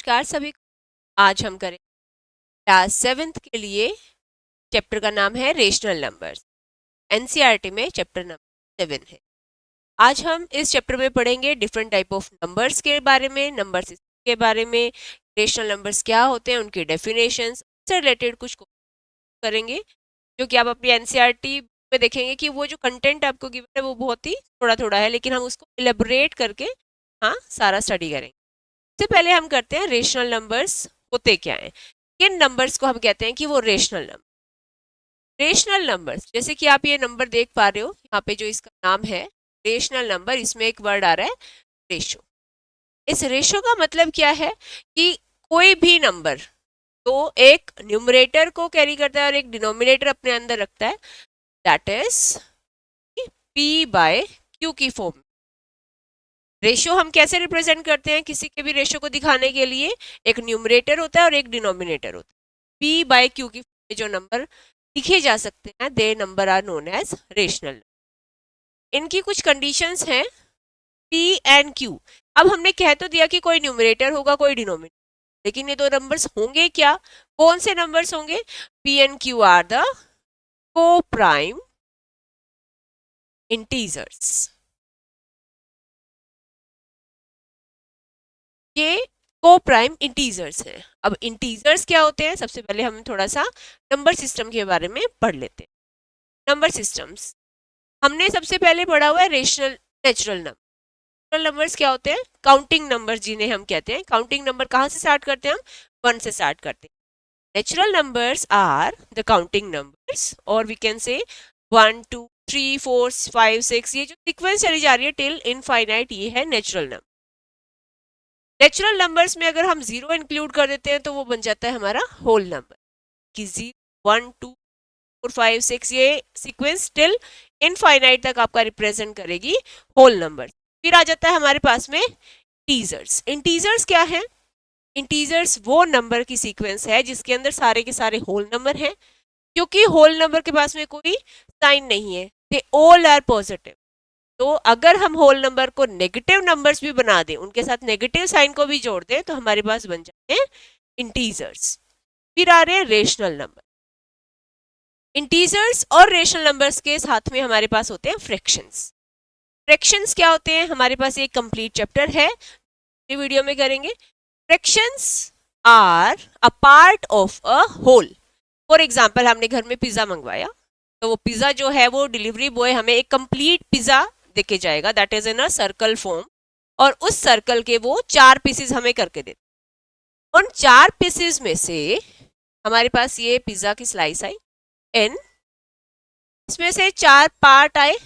नमस्कार सभी को। आज हम करें क्लास 7th के लिए। चैप्टर का नाम है रेशनल नंबर्स। एनसीईआरटी में चैप्टर नंबर 7 है। आज हम इस चैप्टर में पढ़ेंगे डिफरेंट टाइप ऑफ नंबर्स के बारे में, नंबर सिस्टम के बारे में, रेशनल नंबर्स क्या होते हैं, उनके डेफिनेशंस से रिलेटेड कुछ करेंगे, जो कि आप अपनी एनसीईआरटी में देखेंगे कि वो जो कंटेंट आपको गिवन है वो बहुत ही थोड़ा थोड़ा है, लेकिन हम उसको इलेबोरेट करके सारा स्टडी करेंगे। सबसे पहले हम करते हैं रेशनल नंबर्स होते क्या हैं। किन नंबर्स को हम कहते हैं कि वो रेशनल नंबर। रेशनल नंबर्स, जैसे कि आप ये नंबर देख पा रहे हो यहाँ पे जो इसका नाम है रेशनल नंबर, इसमें एक वर्ड आ रहा है रेशो। इस रेशो का मतलब क्या है कि कोई भी नंबर तो एक न्यूमरेटर को कैरी करता है और एक डिनोमिनेटर अपने अंदर रखता है, that is P by Q की फॉर्म। रेशो हम कैसे रिप्रेजेंट करते हैं? किसी के भी रेशो को दिखाने के लिए एक न्यूमरेटर होता है और एक डिनोमिनेटर होता है। पी बाय क्यू की जो नंबर लिखे जा सकते हैं, they number are known as rational. इनकी कुछ कंडीशंस हैं पी एंड क्यू। अब हमने कह तो दिया कि कोई न्यूमरेटर होगा कोई डिनोमिनेटर, लेकिन ये दो नंबर्स होंगे क्या? कौन से नंबर्स होंगे? P and Q R the को प्राइम इंटीजर्स। ये को प्राइम इंटीजर्स हैं। अब इंटीजर्स क्या होते हैं? सबसे पहले हम थोड़ा सा नंबर सिस्टम के बारे में पढ़ लेते हैं। नंबर सिस्टम्स हमने सबसे पहले पढ़ा हुआ है rational natural number. Natural numbers क्या होते हैं? काउंटिंग नंबर जिन्हें हम कहते हैं। काउंटिंग नंबर कहाँ से स्टार्ट करते हैं? हम 1 से स्टार्ट करते हैं। Natural numbers are the counting numbers, और वी कैन से 1 2 3 4 5 6, ये जो सीक्वेंस चली जा रही है टिल इनफाइनाइट, ये है नेचुरल नंबर। नेचुरल नंबर्स में अगर हम 0 इंक्लूड कर देते हैं तो वो बन जाता है हमारा होल नंबर, कि 0 1 2 4 5 6, ये सीक्वेंस टिल इनफाइनाइट तक आपका रिप्रेजेंट करेगी होल नंबर। फिर आ जाता है हमारे पास में इंटीजर्स। इंटीजर्स क्या है? इंटीजर्स वो नंबर की सीक्वेंस है जिसके अंदर सारे के सारे होल नंबर हैं। क्योंकि होल नंबर के पास में कोई साइन नहीं है, दे ऑल आर पॉजिटिव। तो अगर हम होल नंबर को नेगेटिव नंबर्स भी बना दें, उनके साथ नेगेटिव साइन को भी जोड़ दें, तो हमारे पास बन जाते हैं इंटीजर्स। फिर आ रहे हैं रेशनल नंबर। इंटीजर्स और रेशनल नंबर्स के साथ में हमारे पास होते हैं फ्रैक्शंस। फ्रैक्शंस क्या होते हैं? हमारे पास एक कंप्लीट चैप्टर है, वीडियो में करेंगे। Fractions are a part of a whole. For example, हमने घर में पिज्जा मंगवाया, तो वो पिज्जा जो है वो डिलीवरी बॉय हमें एक कंप्लीट पिज्जा देके जाएगा, that is in a circle form, और उस सर्कल के वो 4 पीसेस हमें करके देते। उन 4 पीसेस में से हमारे पास ये पिज्जा की स्लाइस आई एन, इसमें से 4 पार्ट आए।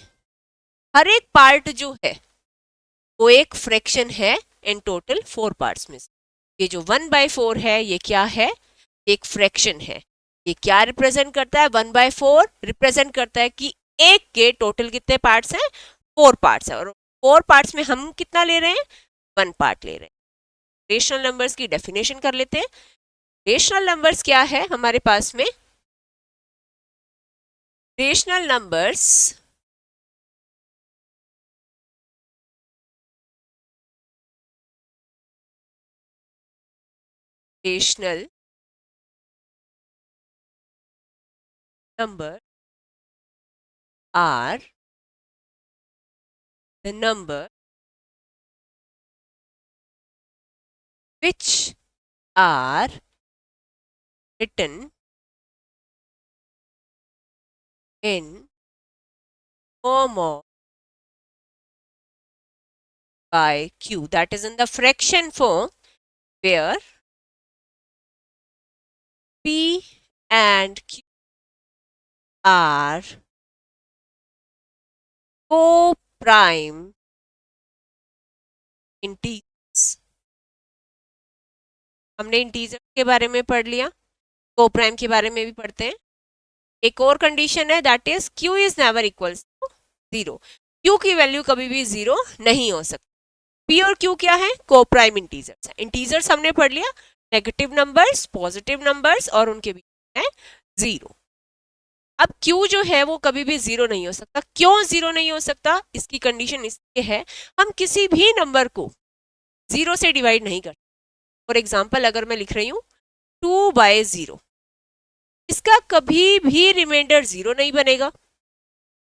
हर एक पार्ट जो है वो एक फ्रैक्शन है इन टोटल 4 पार्ट्स में से। ये जो 1/4 है ये क्या है? एक फ्रैक्शन है। ये क्या रिप्रेजेंट करता है? 1/4 रिप्रेजेंट करता है कि एक के टोटल कितने पार्ट्स हैं? 4 पार्ट्स है, और 4 पार्ट्स में हम कितना ले रहे हैं? 1 पार्ट ले रहे हैं। रेशनल नंबर्स की डेफिनेशन कर लेते हैं। रेशनल नंबर्स क्या है हमारे पास में? Rational numbers rational number are the number which are written in form of by q, that is in the fraction form, where p and q are co-prime integers. हमने integer के बारे में पढ़ लिया, को प्राइम के बारे में भी पढ़ते हैं। एक और कंडीशन है, that is q is never equals to 0। q की वैल्यू कभी भी 0 नहीं हो सकती। p और q क्या है? को प्राइम इंटीजर्स है। इंटीजर्स हमने पढ़ लिया, नेगेटिव नंबर्स, पॉजिटिव नंबर्स, और उनके बीच है 0। अब q जो है वो कभी भी 0 नहीं हो सकता। क्यों 0 नहीं हो सकता? इसकी कंडीशन इसलिए है, हम किसी भी नंबर को 0 से डिवाइड नहीं करते। फॉर एग्जाम्पल अगर मैं लिख रही हूँ 2/0, इसका कभी भी रिमाइंडर 0 नहीं बनेगा।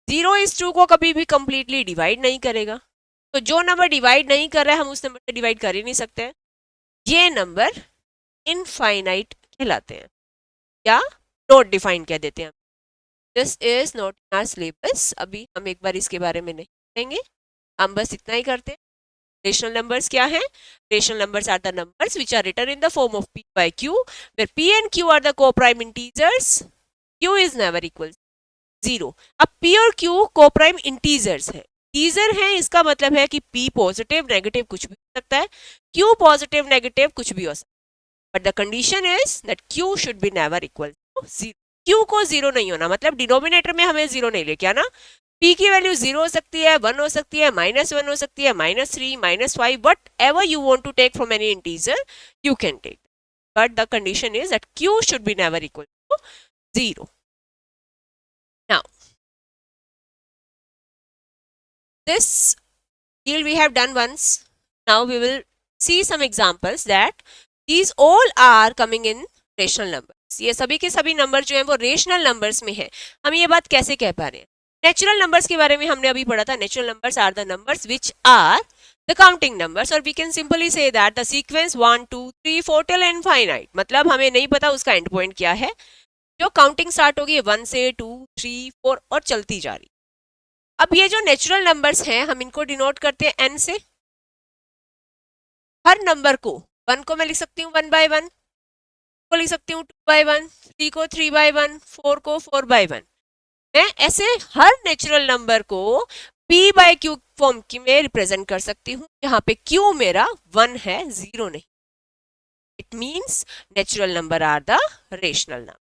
0:2 को कभी भी कंप्लीटली डिवाइड नहीं करेगा। तो जो नंबर डिवाइड नहीं कर रहा है हम उस नंबर से डिवाइड कर ही नहीं सकते हैं। ये नंबर इनफाइनाइट कहलाते हैं या नॉट डिफाइंड कह देते हैं। This is not in our syllabus, अभी हम एक बार इसके बारे में नहीं करेंगे, हम बस इतना ही करते हैं। रेशनल नंबर्स क्या हैं? Rational numbers are the numbers which are written in the form of p by q, where p and q are the co-prime integers, q is never equal 0। अब p और q co-prime integers है, integer है, इसका मतलब है कि p positive negative कुछ भी हो सकता है, q पॉजिटिव नेगेटिव कुछ भी हो सकता है, but the condition is that q should be never equal to 0। q को 0 नहीं होना, मतलब डिनोमिनेटर में हमें 0 नहीं लेके आना। p की वैल्यू 0 हो सकती है, 1 हो सकती है, -1 हो सकती है, -3, -5, whatever you want to take from any integer you can take, but the condition is that q should be never equal to 0। Now, this deal we have done once. Now we will see some examples that these all are coming in rational numbers. ये सभी के सभी number जो हैं वो rational numbers में है। हम ये बात कैसे कह पा रहे हैं? नेचुरल नंबर्स के बारे में हमने अभी पढ़ा था। Natural numbers are the numbers which are the counting numbers, और we can simply say that the sequence 1 2 3 4 till infinite, मतलब हमें नहीं पता उसका एंड पॉइंट क्या है। जो काउंटिंग स्टार्ट होगी 1 से 2 3 4 और चलती जा रही। अब ये जो नेचुरल नंबर्स हैं हम इनको डिनोट करते हैं n से। हर नंबर को 1 को मैं लिख सकती हूँ 1/1, को लिख सकती हूँ 2/1, 3 को 3/1, 4 को 4/1। मैं ऐसे हर नेचुरल नंबर को p by q फॉर्म की में रिप्रेजेंट कर सकती हूँ, यहाँ पे q मेरा 1 है, 0 नहीं। It means natural number are the rational number.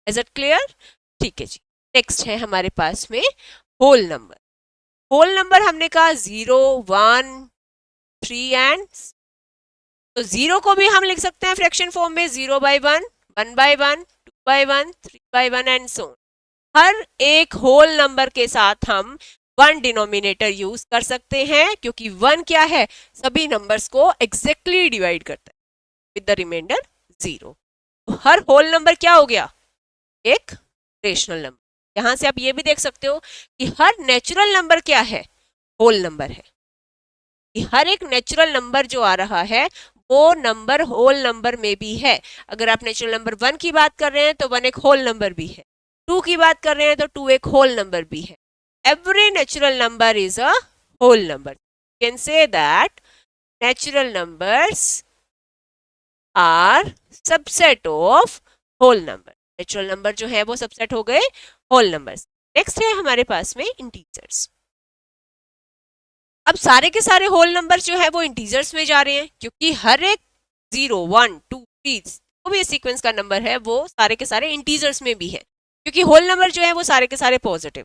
Is it clear? ठीक है जी। नेक्स्ट है हमारे पास में होल नंबर। होल नंबर हमने कहा 0 1 3 एंड, तो 0 को भी हम लिख सकते हैं फ्रैक्शन फॉर्म में 0/1, 1/1, 2/1, 3/1 एंड सो ऑन। हर एक होल नंबर के साथ हम 1 डिनोमिनेटर यूज कर सकते हैं, क्योंकि 1 क्या है, सभी नंबर्स को एग्जैक्टली डिवाइड करता है विद द रिमाइंडर 0। तो हर होल नंबर क्या हो गया, एक रेशनल नंबर। यहां से आप ये भी देख सकते हो कि हर नेचुरल नंबर क्या है, होल नंबर है। कि हर एक नेचुरल नंबर जो आ रहा है वो नंबर होल नंबर में भी है। अगर आप नेचुरल नंबर 1 की बात कर रहे हैं तो 1 एक होल नंबर भी है, 2 की बात कर रहे हैं तो 2 एक होल नंबर भी है। Every natural number is a whole number. Can say that natural numbers are subset of whole number. Natural number जो है वो सबसेट हो गए होल नंबर्स। नेक्स्ट है हमारे पास में इंटीजर्स। अब सारे के सारे होल नंबर जो है वो इंटीजर्स में जा रहे हैं, क्योंकि हर एक 0 1 2 3 जो भी सीक्वेंस का नंबर है वो सारे के सारे इंटीजर्स में भी है, क्योंकि होल नंबर जो है वो सारे के सारे पॉजिटिव,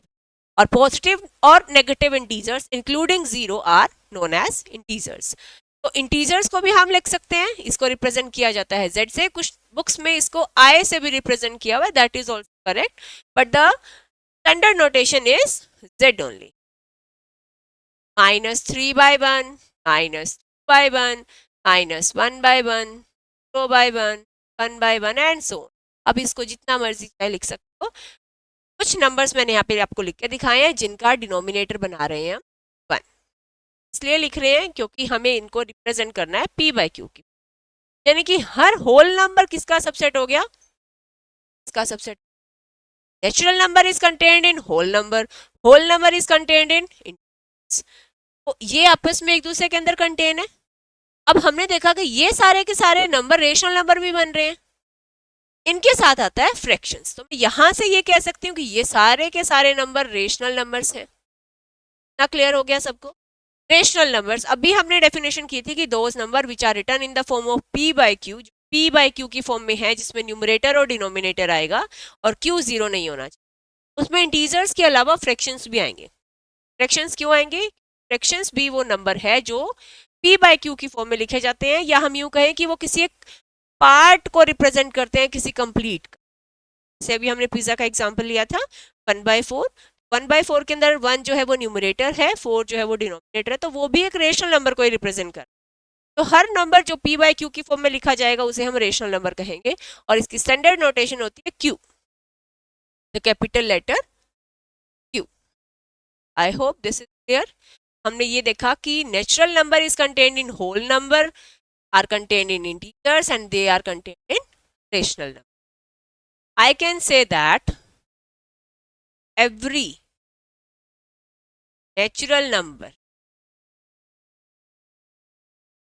और पॉजिटिव और negative integers including 0 are known as integers. तो इंटीजर्स को भी हम लिख सकते हैं, इसको रिप्रेजेंट किया जाता है z से। कुछ बुक्स में इसको i से भी रिप्रेजेंट किया हुआ है, that is also correct, but the standard notation is z only. -3/1, -2/1, -1/1, 0/1, 1/1 and so. अब इसको जितना मर्जी चाहे लिख सकते हो। कुछ नंबर्स मैंने यहाँ पे आपको लिख के दिखाए हैं जिनका डिनोमिनेटर बना रहे हैं 1, इसलिए लिख रहे हैं क्योंकि हमें इनको रिप्रेजेंट करना है p by q की। यानी कि हर होल नंबर किसका सबसेट हो गया, इसका subset. Natural number is contained in whole number is contained in integers. तो ये आपस में एक दूसरे के अंदर कंटेन है। अब हमने देखा कि ये सारे के सारे नंबर रेशनल नंबर भी बन रहे हैं, इनके साथ आता है फ्रैक्शंस। तो मैं यहां से ये कह सकती हूँ कि ये सारे के सारे नंबर रेशनल नंबर्स हैं। ना क्लियर हो गया सबको? रेशनल नंबर्स, अभी हमने डेफिनेशन की थी कि those number which are written in the form of p by q, p by q की फॉर्म में है जिसमें न्यूमरेटर और डिनोमिनेटर आएगा और q 0 नहीं होना चाहिए। उसमें इंटीजर्स के अलावा फ्रैक्शंस भी आएंगे। फ्रैक्शंस क्यों आएंगे? फ्रैक्शंस भी वो नंबर है जो p by q की फॉर्म में लिखे जाते हैं, या हम यूं कहें कि वो किसी एक पार्ट को रिप्रेजेंट करते हैं, किसी कंप्लीट का। जैसे अभी हमने पिज्जा का एग्जांपल लिया था 1/4, 1/4 के अंदर 1 जो है वो न्यूमरेटर है, 4 जो है वो डिनोमिनेटर है, तो वो भी एक रेशनल नंबर को ही रिप्रेजेंट कर। तो हर नंबर जो p बाय क्यू की फॉर्म में लिखा जाएगा उसे हम रेशनल नंबर कहेंगे, और इसकी स्टैंडर्ड नोटेशन होती है q, the capital letter q। I hope this is clear. हमने ये देखा कि natural number is contained in whole number, are contained in integers and they are contained in rational number. I can say that every natural number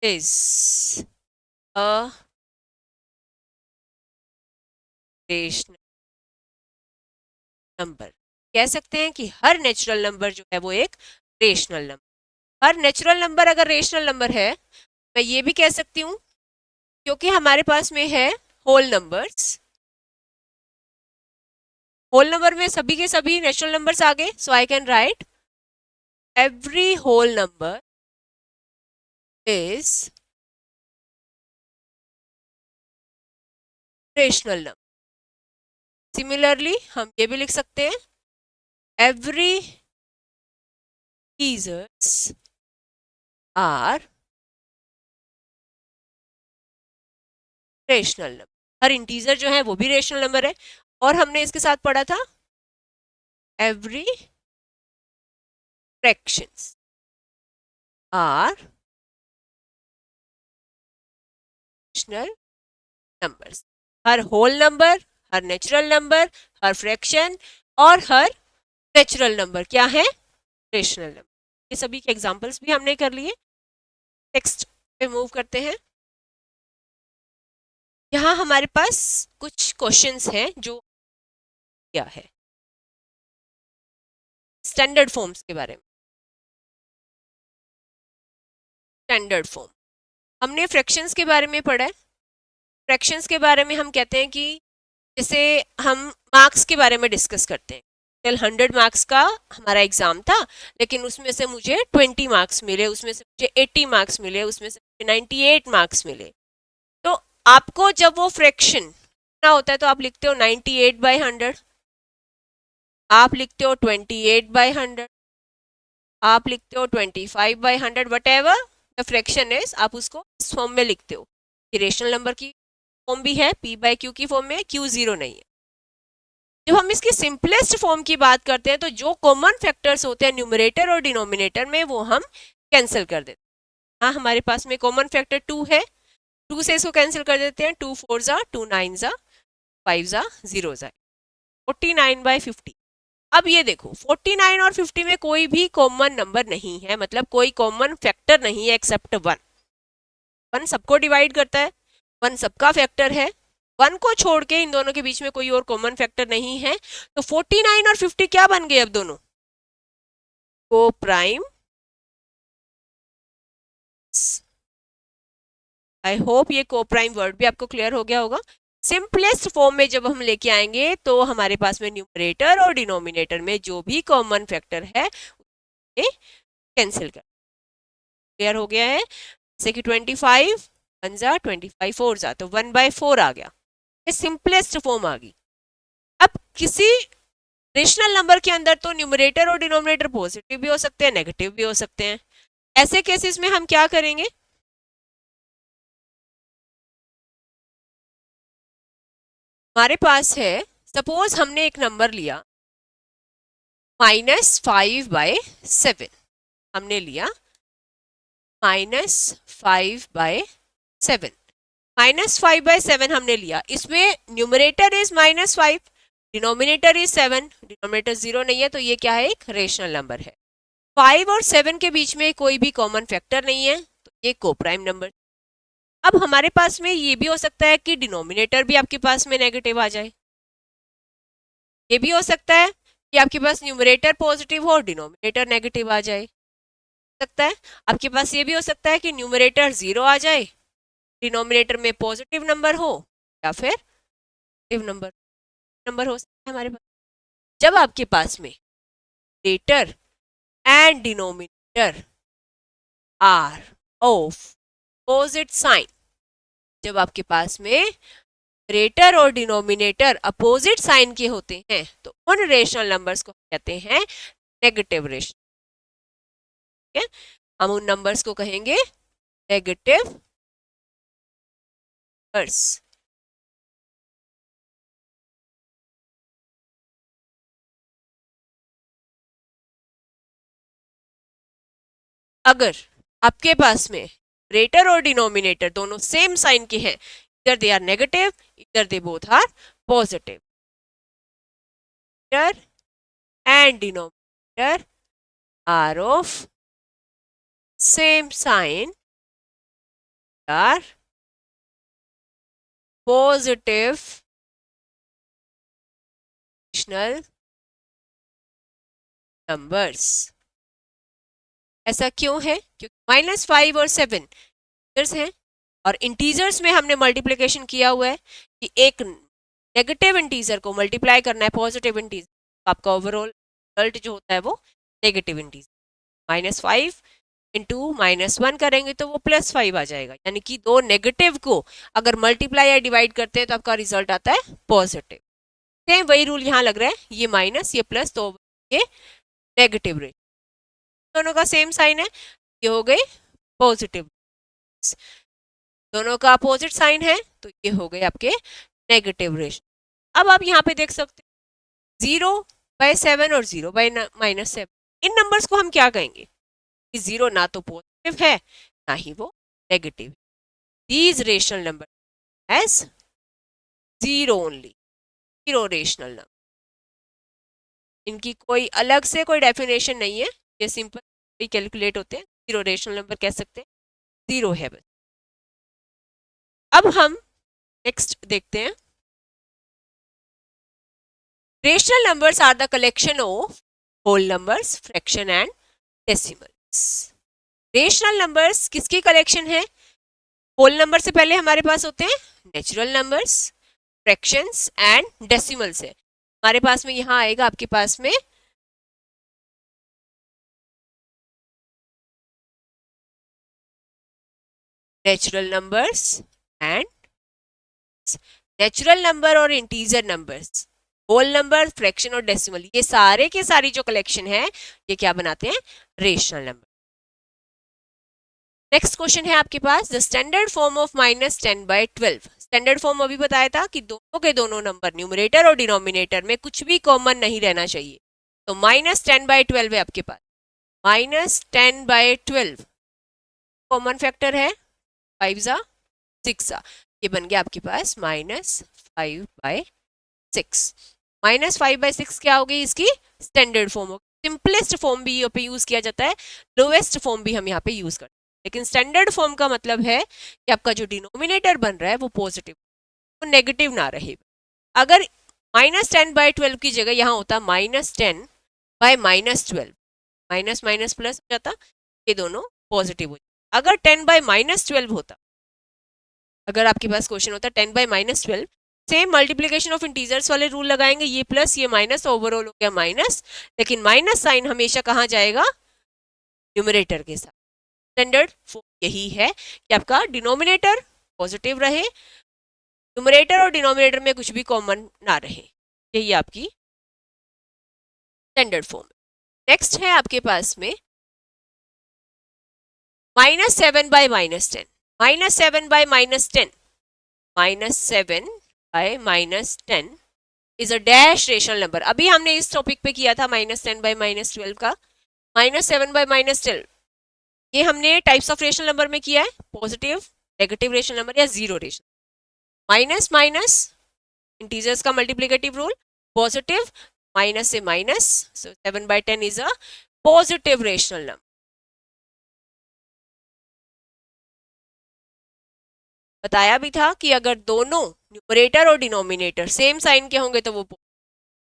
is a rational number। कह सकते हैं कि हर natural number जो है वो एक rational number. हर natural number अगर रेशनल नंबर है, मैं ये भी कह सकती हूँ क्योंकि हमारे पास में है होल नंबर्स, होल नंबर में सभी के सभी नेचुरल नंबर्स आ गए, so I can write every whole number is rational number. Similarly हम ये भी लिख सकते हैं every integers are rational number. हर इंटीजर जो है वो भी रेशनल नंबर है। और हमने इसके साथ पढ़ा था every fractions are rational numbers. हर होल नंबर, हर नेचुरल नंबर, हर फ्रैक्शन और हर नेचुरल नंबर क्या है? Rational number. ये सभी के एग्जांपल्स भी हमने कर लिए। टेक्स्ट पे मूव करते हैं। यहाँ हमारे पास कुछ क्वेश्चंस हैं जो क्या है स्टैंडर्ड फॉर्म्स के बारे में। स्टैंडर्ड फॉर्म हमने फ्रैक्शंस के बारे में पढ़ा है। फ्रैक्शंस के बारे में हम कहते हैं कि जैसे हम मार्क्स के बारे में डिस्कस करते हैं। टिल 100 मार्क्स का हमारा एग्जाम था, लेकिन उसमें से मुझे 20 मार्क्स मिले, उसमें से मुझे 80 मार्क्स मिले, उसमें से मुझे 98 मार्क्स मिले। तो आपको जब वो फ्रैक्शन ना होता है तो आप लिखते हो 98/100, आप लिखते हो 28/100, आप लिखते हो 25/100, what ever the fraction is, आप उसको इस फॉर्म में लिखते हो। ये रेशनल नंबर की फॉर्म भी है, p बाय क्यू की फॉर्म में, q 0 नहीं है। जब हम इसकी सिंपलेस्ट फॉर्म की बात करते हैं तो जो कॉमन फैक्टर्स होते हैं न्यूमरेटर और डिनोमिनेटर में वो हम कैंसिल कर देते हैं। हाँ, हमारे पास में कॉमन फैक्टर 2 है, 2 से इसको कैंसिल कर देते हैं। 2 4 जा 2 9 जा 5 जा 0 जा 49/50। अब ये देखो 49 और 50 में कोई भी कॉमन नंबर नहीं है, मतलब कोई कॉमन फैक्टर नहीं है एक्सेप्ट 1। 1 सबको डिवाइड करता है, 1 सबका फैक्टर है। 1 को छोड़ के इन दोनों के बीच में कोई और कॉमन फैक्टर नहीं है। तो 49 और 50 क्या बन गए अब दोनों? को प्राइम। आई होप ये को प्राइम वर्ड भी आपको क्लियर हो गया होगा। सिंपलेस्ट फॉर्म में जब हम लेके आएंगे तो हमारे पास में न्यूमरेटर और डिनोमिनेटर में जो भी कॉमन फैक्टर है कैंसिल कर। क्लियर हो गया है? जैसे कि 25 1 जा 25 4 जा तो 1/4 आ गया। ये सिंपलेस्ट फॉर्म आ गई। अब किसी रेशनल नंबर के अंदर तो न्यूमरेटर और डिनोमिनेटर पॉजिटिव भी हो सकते हैं, नेगेटिव भी हो सकते हैं। ऐसे केसेस में हम क्या करेंगे? हमारे पास है, सपोज हमने एक नंबर लिया -5/7, हमने लिया -5/7, -5/7 हमने लिया। इसमें numerator is -5, denominator is 7, denominator 0 नहीं है, तो ये क्या है? एक रेशनल नंबर है। 5 और 7 के बीच में कोई भी कॉमन फैक्टर नहीं है, तो ये कोप्राइम नंबर। अब हमारे पास में ये भी हो सकता है कि डिनोमिनेटर भी आपके पास में नेगेटिव आ जाए। ये भी हो सकता है कि आपके पास न्यूमरेटर पॉजिटिव हो, डिनोमिनेटर नेगेटिव आ जाए। सकता है आपके पास ये भी हो सकता है कि न्यूमरेटर 0 आ जाए, डिनोमिनेटर में पॉजिटिव नंबर हो, या फिर नेगेटिव नंबर हो सकता है हमारे पास। जब आपके पास में numerator and denominator are of opposite sign, जब आपके पास में न्यूमरेटर और डिनोमिनेटर अपोजिट साइन के होते हैं तो उन रेशनल नंबर्स को कहते हैं नेगेटिव रेशनल। हम उन नंबर्स को कहेंगे नेगेटिव नंबर्स। अगर आपके पास में न्यूमरेटर और डिनोमिनेटर दोनों सेम साइन के हैं, इधर दे आर नेगेटिव, इधर they both are positive, and denominator are of same sign, are positive rational numbers। ऐसा क्यों है? क्योंकि -5 और 7 इंटीजर्स हैं और इंटीजर्स में हमने मल्टीप्लिकेशन किया हुआ है कि एक नेगेटिव इंटीजर को मल्टीप्लाई करना है पॉजिटिव इंटीजर, तो आपका ओवरऑल रिजल्ट जो होता है वो नेगेटिव इंटीजर। -5 इंटू -1 करेंगे तो वो +5 आ जाएगा, यानी कि दो नेगेटिव को अगर मल्टीप्लाई या डिवाइड करते हैं तो आपका रिजल्ट आता है पॉजिटिव। सेम वही रूल यहाँ लग रहा है, ये माइनस ये प्लस, तो ये नेगेटिव रेट, दोनों का सेम साइन है, ये हो गई पॉजिटिव। दोनों का अपोजिट साइन है तो ये हो गए आपके नेगेटिव रेशियो। अब आप यहाँ पे देख सकते हैं 0/7 और 0/-7, इन नंबर्स को हम क्या कहेंगे कि 0 ना तो पॉजिटिव है ना ही वो negative. These rational number as 0 only, 0 rational number. इनकी कोई अलग से कोई डेफिनेशन नहीं है, ये सिंपल कैलकुलेट होते हैं, 0 रेशनल नंबर कह सकते हैं, 0 है बस। अब हम नेक्स्ट देखते हैं, rational numbers are the collection of whole numbers, fraction and decimals. Rational numbers किसकी कलेक्शन है? होल नंबर से पहले हमारे पास होते हैं natural numbers, fractions and decimals है। हमारे पास में यहाँ आएगा आपके पास में natural numbers and natural number और integer numbers, whole number, fraction और डेसिमल, ये सारे के सारी जो कलेक्शन है ये क्या बनाते हैं? Rational number. नेक्स्ट क्वेश्चन है आपके पास, the standard form of -10/12। Standard form अभी बताया था कि दोनों के दोनों नंबर न्यूमरेटर और डिनोमिनेटर में कुछ भी कॉमन नहीं रहना चाहिए, तो -10/12 है आपके पास। -10/12 कॉमन फैक्टर है 5 ज़ा 6 ज़ा, ये बन गया आपके पास -5/6। -5/6 क्या हो गई? इसकी स्टैंडर्ड फॉर्म हो, सिंपलेस्ट फॉर्म भी यहाँ पे यूज किया जाता है, लोएस्ट फॉर्म भी हम यहाँ पे यूज करते हैं, लेकिन स्टैंडर्ड फॉर्म का मतलब है कि आपका जो डिनोमिनेटर बन रहा है वो पॉजिटिव, वो नेगेटिव ना रहे। अगर -10/12 की जगह यहाँ होता -10/-12, माइनस माइनस प्लस हो जाता, ये दोनों पॉजिटिव हो जाता। अगर 10/-12 होता, अगर आपके पास क्वेश्चन होता 10/-12, सेम मल्टीप्लिकेशन ऑफ इंटीजर्स वाले रूल लगाएंगे, ये प्लस ये माइनस, ओवरऑल हो गया माइनस, लेकिन माइनस साइन हमेशा कहाँ जाएगा? न्यूमरेटर के साथ। स्टैंडर्ड फॉर्म यही है कि आपका डिनोमिनेटर पॉजिटिव रहे, न्यूमरेटर और डिनोमिनेटर में कुछ भी कॉमन ना रहे, यही आपकी स्टैंडर्ड फॉर्म। नेक्स्ट है आपके पास में -7/-10, -7/-10, -7/-10 is a dash rational number. अभी हमने इस टॉपिक पे किया था -10/-12 का। -7/-12 ये हमने टाइप्स ऑफ रेशनल नंबर में किया है, पॉजिटिव, नेगेटिव रेशनल नंबर या zero rational. Minus minus integers का मल्टीप्लिकेटिव रूल, पॉजिटिव माइनस से minus, so 7/10 is a positive rational number. बताया भी था कि अगर दोनों न्यूमरेटर और डिनोमिनेटर सेम साइन के होंगे तो वो,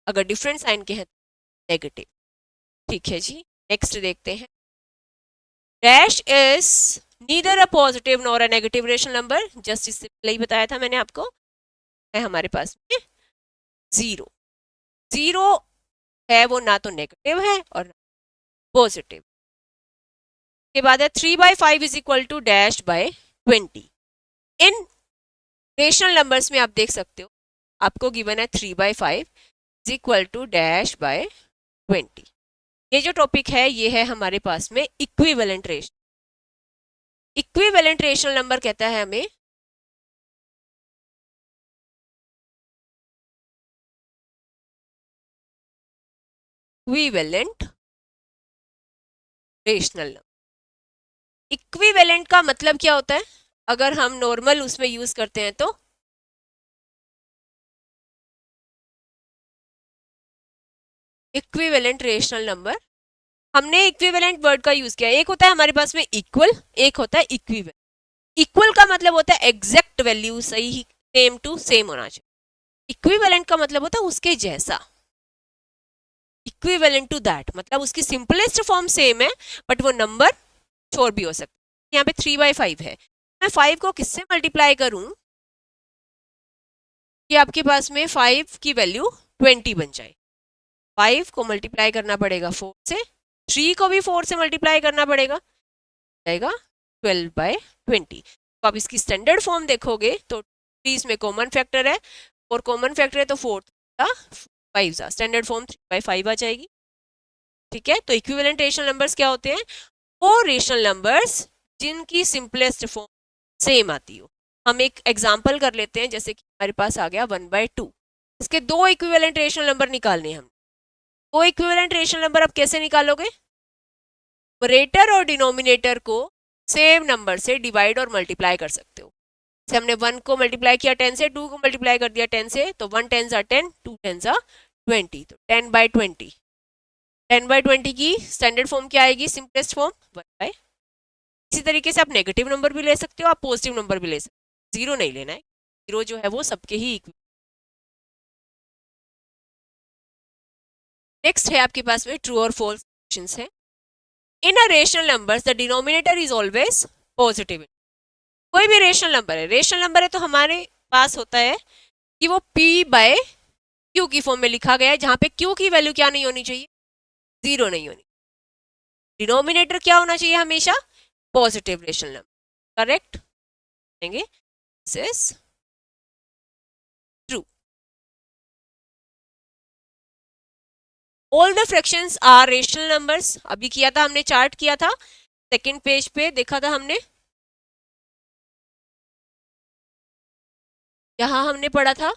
अगर डिफरेंट साइन के हैं नेगेटिव। ठीक है जी, नेक्स्ट देखते हैं, dash is neither a positive nor a negative rational number. Just इससे पहले ही बताया था मैंने आपको, है हमारे पास में 0 है, वो ना तो नेगेटिव है और पॉजिटिव। के बाद है 3/5 is equal to dash by 20। इन रेशनल नंबर्स में आप देख सकते हो आपको गिवन है 3/5 is equal to dash by 20। ये जो टॉपिक है ये है हमारे पास में equivalent rational. Equivalent rational number कहता है हमें इक्विवेलेंट रेशनल नंबर। इक्विवेलेंट का मतलब क्या होता है अगर हम नॉर्मल उसमें यूज करते हैं तो इक्विवेलेंट रेशनल नंबर, हमने इक्विवेलेंट वर्ड का यूज किया। एक होता है हमारे पास में इक्वल, एक होता है इक्विवेलेंट। इक्वल का मतलब होता है एग्जैक्ट वैल्यू सही, सेम टू सेम होना चाहिए। इक्विवेलेंट का मतलब होता है उसके जैसा, इक्विवेलेंट टू दैट, मतलब उसकी सिंपलेस्ट फॉर्म सेम है बट वो नंबर छोर भी हो सकता है। यहाँ पे 3/5 है, मैं 5 को किससे मल्टीप्लाई करूं कि आपके पास में 5 की वैल्यू 20 बन जाए। 5 को मल्टीप्लाई करना पड़ेगा 4 से, 3 को भी 4 से मल्टीप्लाई करना पड़ेगा, जाएगा 12/20। तो आप इसकी स्टैंडर्ड फॉर्म देखोगे तो 3 इसमें कॉमन फैक्टर है और कॉमन फैक्टर है तो 4 5 स्टैंडर्ड फॉर्म 3/5 आ जाएगी। ठीक है, तो इक्विवेलेंट रेशनल नंबर्स क्या होते हैं? वो रेशनल नंबर्स जिनकी सिंपलेस्ट फॉर्म सेम आती हो। हम एक एग्जांपल कर लेते हैं, जैसे कि हमारे पास आ गया 1/2, इसके दो इक्विवेलेंट रेशनल नंबर निकालने हैं हम। दो इक्विवेलेंट रेशनल नंबर आप कैसे निकालोगे? न्यूमरेटर और डिनोमिनेटर को सेम नंबर से डिवाइड और मल्टीप्लाई कर सकते हो। जैसे हमने 1 को मल्टीप्लाई किया 10 से, 2 को मल्टीप्लाई कर दिया 10 से, तो 1 10 10, 2 10 20, तो 10/20। 10/20 की स्टैंडर्ड फॉर्म क्या आएगी? Simplest form 1/। इसी तरीके से आप नेगेटिव नंबर भी ले सकते हो, आप पॉजिटिव नंबर भी ले सकते हो, जीरो नहीं लेना है, जीरो जो है वो सबके ही इक्वल। नेक्स्ट है आपके पास में ट्रू और फॉल्स क्वेश्चंस है। In a rational numbers the denominator is always positive. कोई भी रेशनल नंबर है, रेशनल नंबर है तो हमारे पास होता है कि वो p/q की फॉर्म में लिखा गया है, जहां पे q की वैल्यू क्या नहीं होनी चाहिए? जीरो नहीं होनी। डिनोमिनेटर क्या होना चाहिए? हमेशा पॉजिटिव रेशनल नंबर। करेक्ट देंगे, this is true. All the fractions are rational numbers. अभी किया था हमने, चार्ट किया था, सेकंड पेज पे देखा था हमने, यहां हमने पढ़ा था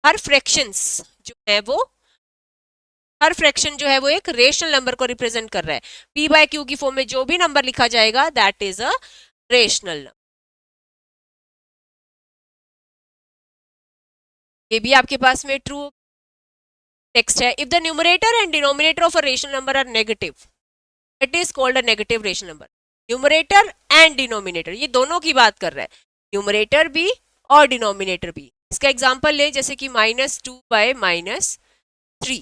हर फ्रैक्शंस जो है वो, हर फ्रैक्शन जो है वो एक रेशनल नंबर को रिप्रेजेंट कर रहा है। p/q की फॉर्म में जो भी नंबर लिखा जाएगा that is a rational number. ये भी आपके पास में ट्रू टेक्स्ट है। If the numerator and denominator of a rational number are negative, it is called a negative rational number. Numerator and denominator ये दोनों की बात कर रहा है, न्यूमरेटर भी और डिनोमिनेटर भी। इसका एग्जांपल ले, जैसे कि -2/-3,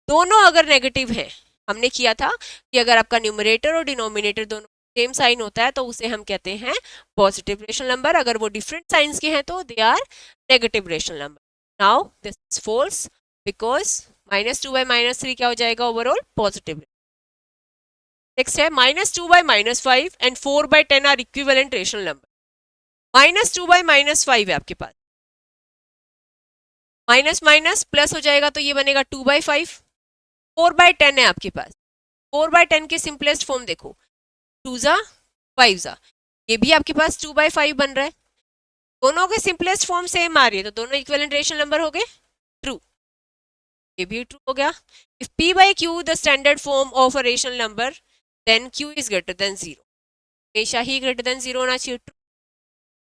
दोनों अगर नेगेटिव हैं, हमने किया था कि अगर आपका न्यूमरेटर और डिनोमिनेटर दोनों सेम साइन होता है तो उसे हम कहते हैं पॉजिटिव रेशनल नंबर। अगर वो डिफरेंट साइंस के हैं तो they are negative rational number. Now this is false because -2/-3 क्या हो जाएगा? Overall positive. नेक्स्ट है -2/-5 and 4/10 are equivalent rational number. -2/-5 है आपके पास, माइनस माइनस प्लस हो जाएगा तो ये बनेगा 2/5। 4/10 है आपके पास, 4/10 के सिंपलेस्ट फॉर्म देखो, 2 ज़ा 5 ज़ा, ये भी आपके पास 2/5 बन रहा है। दोनों के सिंपलेस्ट फॉर्म सेम आ रही है तो दोनों इक्विवेलेंट रेशनल नंबर हो गए ट्रू, ये भी ट्रू हो गया। If p/q the standard form of a rational number then q is greater than 0, हमेशा ही ग्रेटर देन 0 होना चाहिए। ट्रू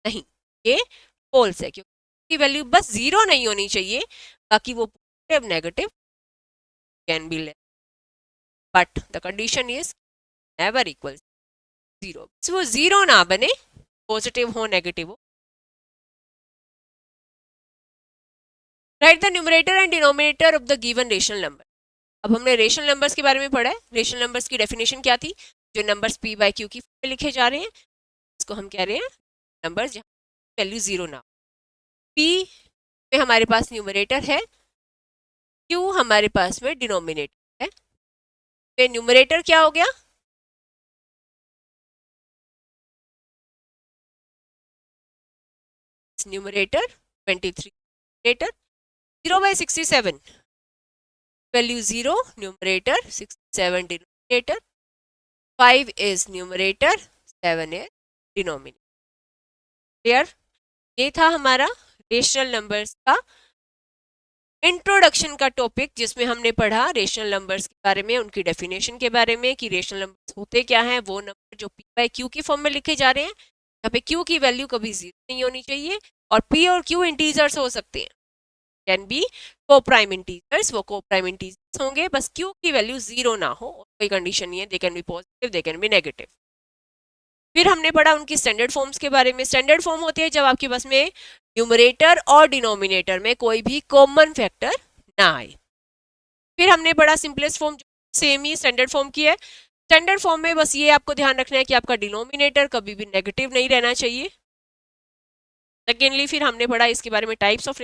नहीं, ये फॉल्स है, क्योंकि वैल्यू बस 0 नहीं होनी चाहिए, बाकी वो positive negative can be less, but the condition is never equal 0। वो 0 ना बने, पॉजिटिव हो नेगेटिव हो। Right the numerator and denominator of the given rational number. अब हमने रेशनल नंबर्स के बारे में पढ़ा है। रेशनल नंबर्स की डेफिनेशन क्या थी? जो नंबर्स p/q की फॉर्म में लिखे जा रहे हैं इसको हम कह रहे हैं नंबर्स जहाँ वैल्यू 0 ना। p में हमारे पास न्यूमरेटर है, q हमारे पास में डिनोमिनेटर है। तो न्यूमरेटर क्या हो गया? Numerator 23, numerator 0/67, value 0, numerator 67 denominator, 5 is numerator, 7 is denominator. Clear? ये था हमारा रेशनल नंबर्स का इंट्रोडक्शन का टॉपिक, जिसमें हमने पढ़ा रेशनल नंबर्स के बारे में, उनकी डेफिनेशन के बारे में कि रेशनल नंबर्स होते क्या हैं, वो नंबर जो पी बाय क्यू की फॉर्म में लिखे जा रहे हैं, यहाँ पे क्यू की वैल्यू कभी जीरो नहीं होनी चाहिए, और पी और क्यू इंटीजर्स हो सकते हैं, कैन बी को प्राइम इंटीजर्स, वो को प्राइम इंटीजर्स होंगे, बस क्यू की वैल्यू जीरो ना हो, कोई कंडीशन नहीं है, they can be positive, they can be negative. फिर हमने पढ़ा उनकी स्टैंडर्ड फॉर्म्स के बारे में। स्टैंडर्ड फॉर्म होती है जब आपके पास में न्यूमरेटर और डिनोमिनेटर में कोई भी कॉमन फैक्टर ना आए। फिर हमने पढ़ा सिंपलेस्ट फॉर्म, सेम ही स्टैंडर्ड फॉर्म की है। स्टैंडर्ड फॉर्म में बस ये आपको ध्यान रखना है कि आपका डिनोमिनेटर कभी भी नेगेटिव नहीं रहना चाहिए। सेकेंडली फिर हमने पढ़ा इसके बारे में types of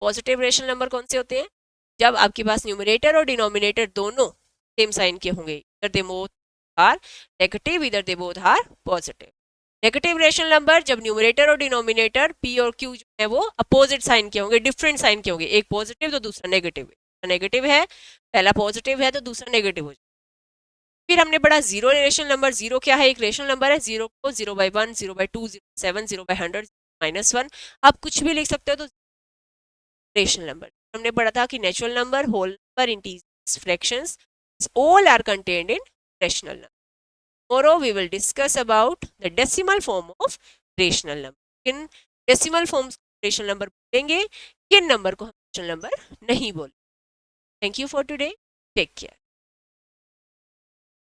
positive rational number कौन से होते हैं, जब आपके पास न्यूमरेटर और डिनोमिनेटर दोनों सेम साइन के होंगे, इधर दे बोथ आर नेगेटिव, इधर they both are positive. Negative rational number जब न्यूमरेटर और डिनोमिनेटर पी और क्यू जो है वो अपोजिट साइन के होंगे, डिफरेंट साइन के होंगे, एक पॉजिटिव तो दूसरा नेगेटिव, नेगेटिव है पहला पॉजिटिव है तो दूसरा नेगेटिव हो जाए। फिर हमने पढ़ा जीरो रेशनल नंबर। जीरो क्या है? एक रेशनल नंबर है, जीरो को 0/1, 0/2, 0/7, 0/100, -1, आप कुछ भी लिख सकते हो तो रेशनल नंबर। हमने पढ़ा था कि natural number, whole number, integers, fractions, all are contained in rational number. Tomorrow we will discuss about the decimal form of rational number. किन डेसिमल फॉर्म्स रेशनल नंबर बोलेंगे, किन नंबर को हम रेशनल नंबर नहीं बोलेंगे। Thank you for today, take care.